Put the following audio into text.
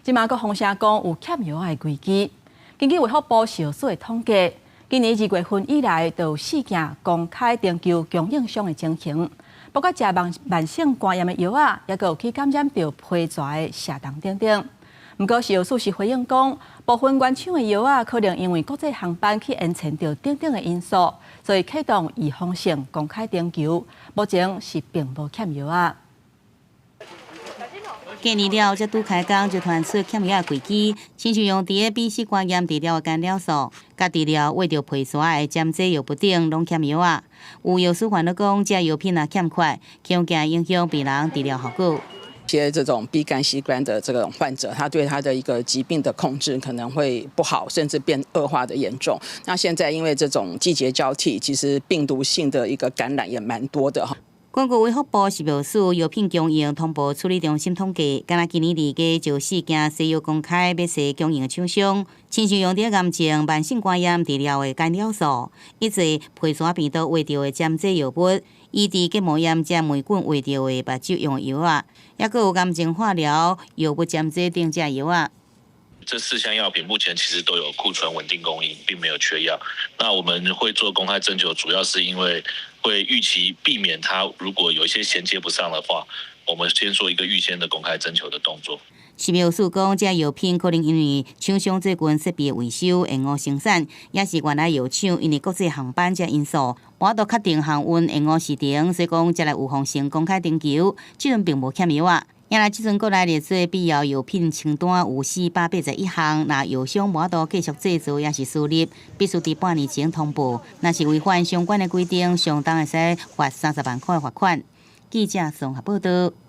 今嘛，佫风声讲有欠药的危机。根据卫福部小数的统计，今年2月份以来，就有4件公开征求供应商的情形，包括食慢性肝炎的药啊，也佫有去感染到皮蛇的蛇虫等等。不过，小数是回应讲，部分原厂的药啊，可能因为国际航班去延长到等等的因素，所以启动预防性公开征求。目前是并无欠药啊。 隔年了，才拄开工就传出欠药的危机，亲像用伫个鼻息肝炎治疗的干疗素，甲治疗为着皮蛇的针剂药不定，拢欠药啊。有药师烦恼讲，这药品啊欠缺，恐惊影响病人治疗效果。 些这种鼻肝、吸管的这种患者，他对他的一个疾病的控制可能会不好，甚至变恶化的严重。那现在因为这种季节交替，其实病毒性的一个感染也蛮多的哈。 根据卫福部食药署药品供应通报处理中心统计，敢若今年2月就4件西药公开要设供应的厂商，亲像用伫癌症、慢性肝炎治疗的干疗素，以及皮蛇病毒为着的针剂药物，医治结膜炎、食霉菌为着的目睭用的药啊，也佫有癌症化疗药物针剂等这药啊。 这4项药品目前其实都有库存稳定供应，并没有缺药。那我们会做公开征求，主要是因为会预期避免它如果有一些衔接不上的话，我们先做一个预先的公开征求的动作。食药署讲，这药品可能因为厂商最近设备维修延误生产，也是原来药厂因为国际航班这因素，无法度确定航运延误时程，所以讲才来预防性公开征求。即阵并无欠药啊。 原来即阵过来列做必要药品清单有481项，若药商无法度继续制作也是输入，必须伫半年前通报。若是违反相关的规定，相当会使罚30万块罚款。记者综合报道。